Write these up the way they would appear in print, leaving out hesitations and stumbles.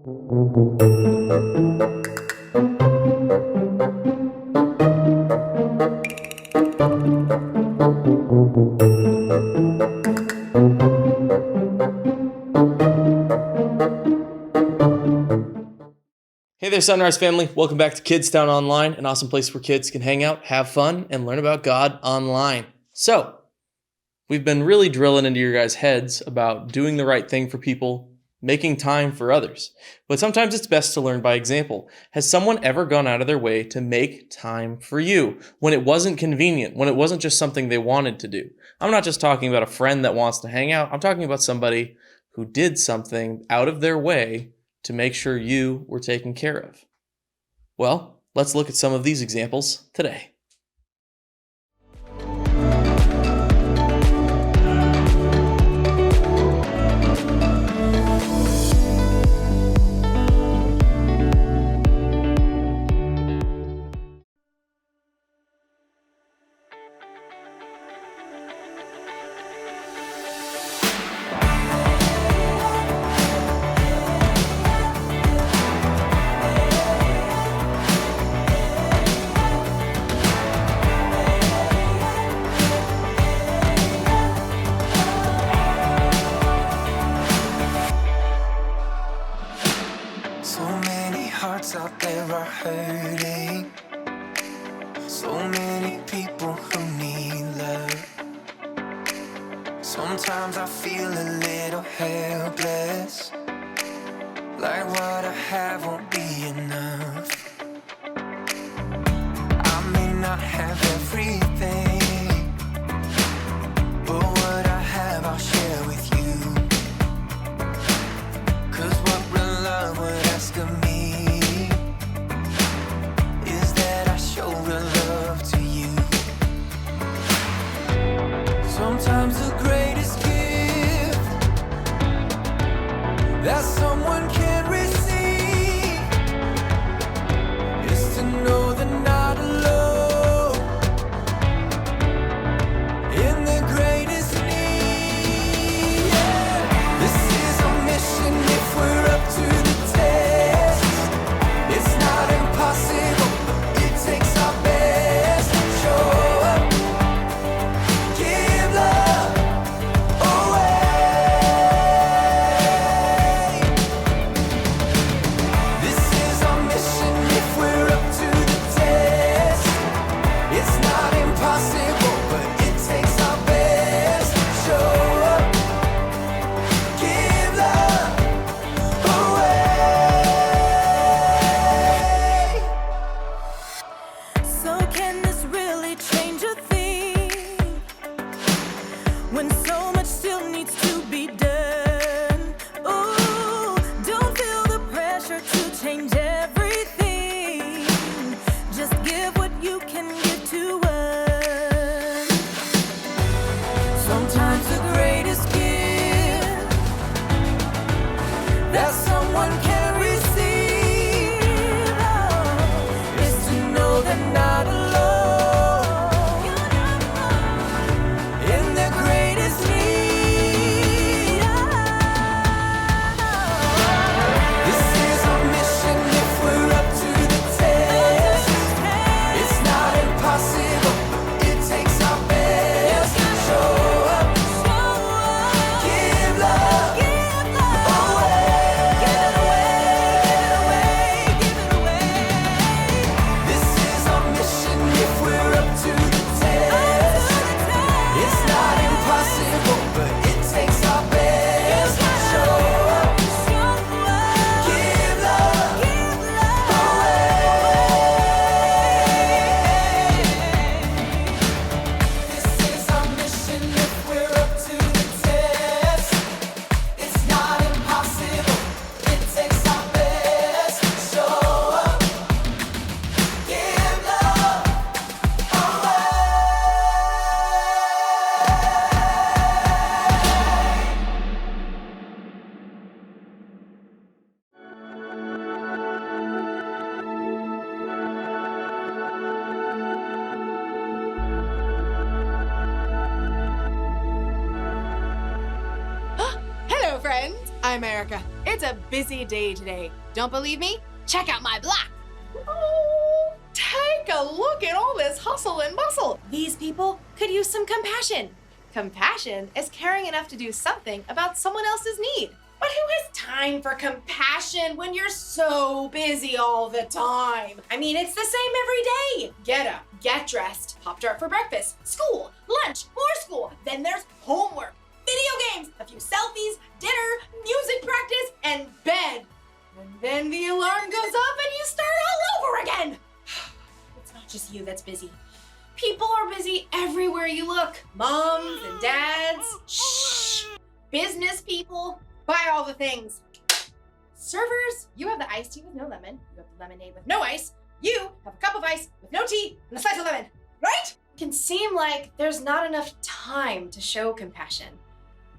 Hey there, Sunrise family. Welcome back to Kidstown Online, an awesome place where kids can hang out, have fun, and learn about God online. So, we've been really drilling into your guys' heads about doing the right thing for people, making time for others. But sometimes it's best to learn by example. Has someone ever gone out of their way to make time for you when it wasn't convenient, when it wasn't just something they wanted to do? I'm not just talking about a friend that wants to hang out. I'm talking about somebody who did something out of their way to make sure you were taken care of. Well, let's look at some of these examples today. Out there are hurting. So many people who need love. Sometimes I feel a little helpless, like what I have won't be enough. I may not have everything, but what I have I'll share with you. 'Cause what real love would ask of me show real love to you. Sometimes the greatest gift that someone can receive is to know they're not alone in the greatest need. Yeah. This is a mission if we're up to the test. It's not impossible. Takes our best to show up, give love. Hi, America. It's a busy day today. Don't believe me? Check out my block. Take a look at all this hustle and bustle. These people could use some compassion. Compassion is caring enough to do something about someone else's need. But who has time for compassion when you're so busy all the time? I mean, it's the same every day. Get up, get dressed, Pop-Tart for breakfast, school, lunch, more school. Then there's homework, video games, a few selfies, dinner, music practice, and bed. And then the alarm goes off and you start all over again. It's not just you that's busy. People are busy everywhere you look. Moms and dads, business people, buy all the things. Servers, you have the iced tea with no lemon. You have the lemonade with no ice. You have a cup of ice with no tea and a slice of lemon, right? It can seem like there's not enough time to show compassion.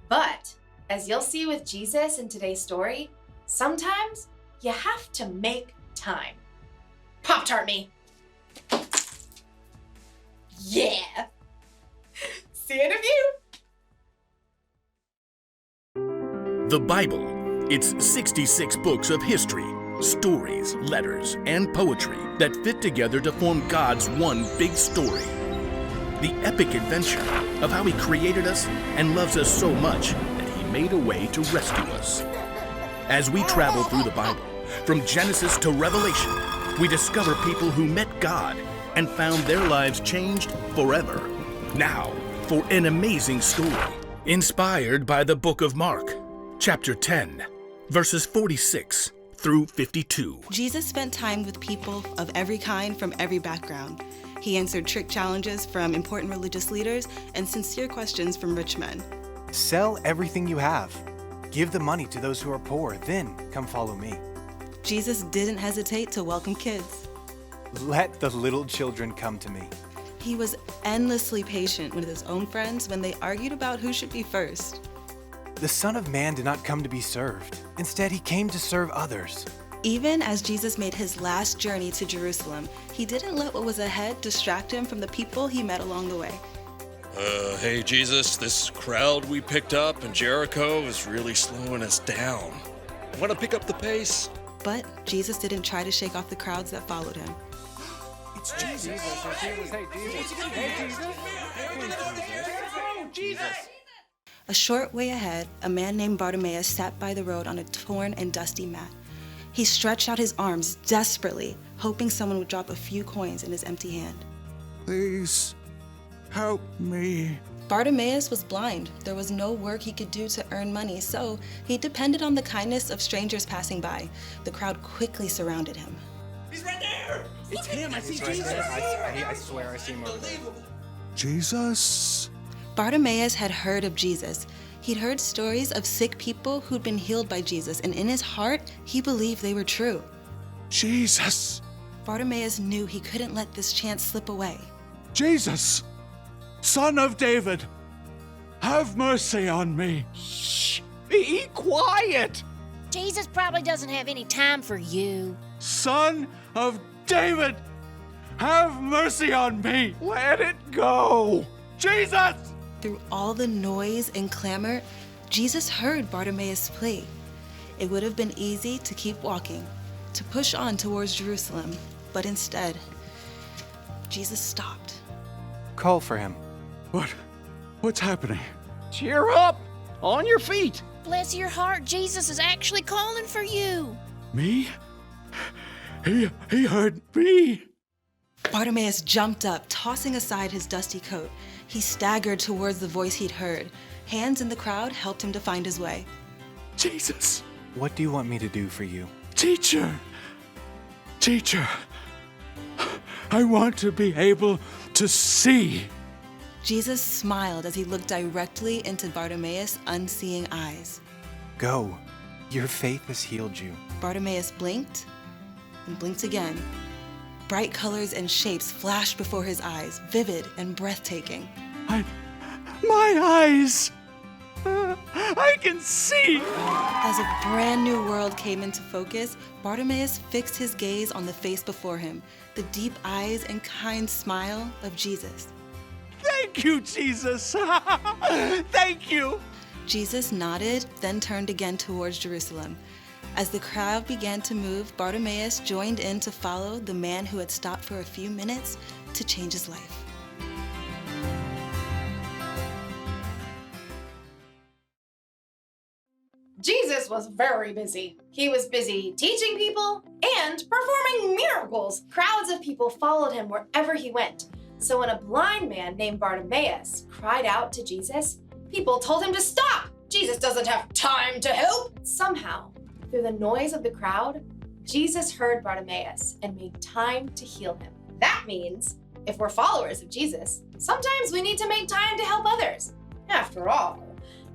But as you'll see with Jesus in today's story, sometimes you have to make time. Pop-Tart me. Yeah. See you in a few. The Bible. It's 66 books of history, stories, letters, and poetry that fit together to form God's one big story. The epic adventure of how He created us and loves us so much that He made a way to rescue us. As we travel through the Bible, from Genesis to Revelation, we discover people who met God and found their lives changed forever. Now, for an amazing story, inspired by the book of Mark, chapter 10, verses 46 through 52. Jesus spent time with people of every kind from every background. He answered trick challenges from important religious leaders and sincere questions from rich men. Sell everything you have. Give the money to those who are poor, then come follow me. Jesus didn't hesitate to welcome kids. Let the little children come to me. He was endlessly patient with his own friends when they argued about who should be first. The Son of Man did not come to be served. Instead, he came to serve others. Even as Jesus made his last journey to Jerusalem, he didn't let what was ahead distract him from the people he met along the way. Hey Jesus, this crowd we picked up in Jericho is really slowing us down. Want to pick up the pace? But Jesus didn't try to shake off the crowds that followed him. It's Jesus. A short way ahead, a man named Bartimaeus sat by the road on a torn and dusty mat. He stretched out his arms desperately, hoping someone would drop a few coins in his empty hand. Please, help me. Bartimaeus was blind. There was no work he could do to earn money, so he depended on the kindness of strangers passing by. The crowd quickly surrounded him. He's right there! It's him. I see Jesus. I swear I see him over there. Jesus? Bartimaeus had heard of Jesus. He'd heard stories of sick people who'd been healed by Jesus, and in his heart, he believed they were true. Jesus! Bartimaeus knew he couldn't let this chance slip away. Jesus! Son of David! Have mercy on me! Shh! Be quiet! Jesus probably doesn't have any time for you. Son of David! Have mercy on me! Let it go! Jesus! Through all the noise and clamor, Jesus heard Bartimaeus' plea. It would have been easy to keep walking, to push on towards Jerusalem, but instead, Jesus stopped. Call for him. What's happening? Cheer up! On your feet! Bless your heart, Jesus is actually calling for you. Me? He heard me. Bartimaeus jumped up, tossing aside his dusty coat. He staggered towards the voice he'd heard. Hands in the crowd helped him to find his way. Jesus! What do you want me to do for you? Teacher! I want to be able to see. Jesus smiled as he looked directly into Bartimaeus' unseeing eyes. Go. Your faith has healed you. Bartimaeus blinked and blinked again. Bright colors and shapes flashed before his eyes, vivid and breathtaking. My eyes! I can see! As a brand new world came into focus, Bartimaeus fixed his gaze on the face before him, the deep eyes and kind smile of Jesus. Thank you, Jesus! Thank you! Jesus nodded, then turned again towards Jerusalem. As the crowd began to move, Bartimaeus joined in to follow the man who had stopped for a few minutes to change his life. Jesus was very busy. He was busy teaching people and performing miracles. Crowds of people followed him wherever he went. So when a blind man named Bartimaeus cried out to Jesus, people told him to stop. Jesus doesn't have time to help. Somehow, through the noise of the crowd, Jesus heard Bartimaeus and made time to heal him. That means if we're followers of Jesus, sometimes we need to make time to help others. After all,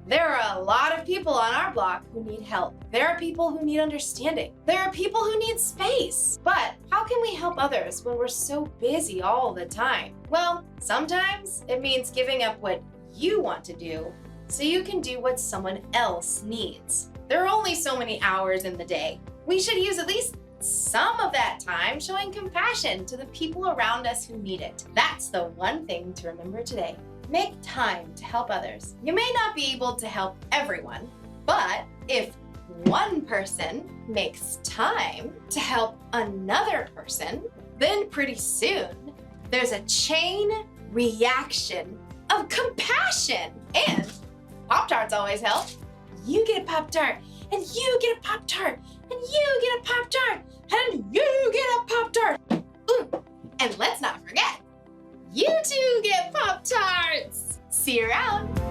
there are a lot of people on our block who need help. There are people who need understanding. There are people who need space. But how can we help others when we're so busy all the time? Well, sometimes it means giving up what you want to do so you can do what someone else needs. There are only so many hours in the day. We should use at least some of that time showing compassion to the people around us who need it. That's the one thing to remember today. Make time to help others. You may not be able to help everyone, but if one person makes time to help another person, then pretty soon there's a chain reaction of compassion. And Pop-Tarts always help. You get a Pop-Tart, and you get a Pop-Tart, and you get a Pop-Tart, and you get a Pop-Tart. Ooh, and let's not forget, you too get Pop-Tarts! See you around!